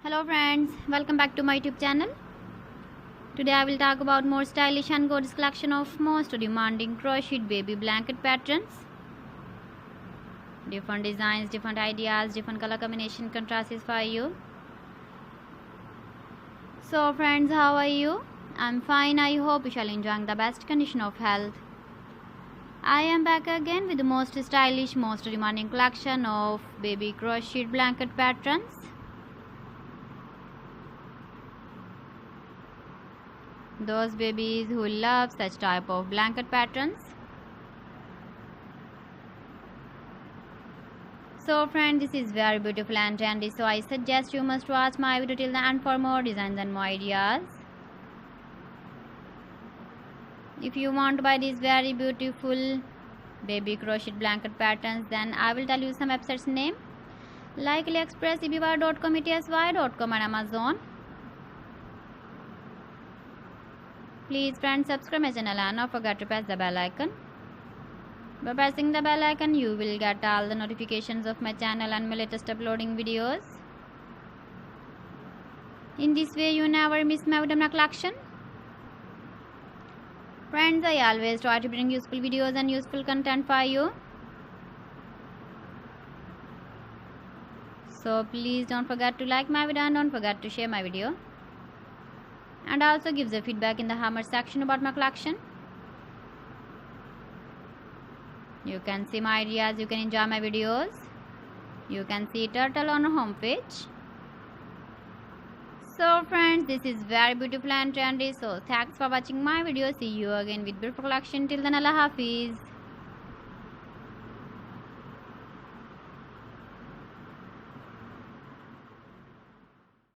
Hello friends, welcome back to my YouTube channel. Today I will talk about more stylish and gorgeous collection of most demanding crocheted baby blanket patterns. Different designs, different ideas, different color combination contrasts for you. So friends, how are you? I'm fine. I hope you shall enjoy the best condition of health. I am back again with the most stylish, most demanding collection of baby crocheted blanket patterns. Those babies who love such type of blanket patterns. So friends, this is very beautiful and trendy, so I suggest you must watch my video till the end for more designs and more ideas. If you want to buy these very beautiful baby crocheted blanket patterns, then I will tell you some websites name like AliExpress, eBay.com, ETSY.com and Amazon. Please friends, subscribe my channel and don't forget to press the bell icon. By pressing the bell icon, you will get all the notifications of my channel and my latest uploading videos. In this way, you never miss my video collection. Friends, I always try to bring useful videos and useful content for you. So please don't forget to like my video and don't forget to share my video. And also give the feedback in the comment section about my collection. You can see my ideas, you can enjoy my videos. You can see turtle on our home page. So friends, this is very beautiful and trendy. So thanks for watching my video. See you again with beautiful collection. Till then, Allah Hafiz.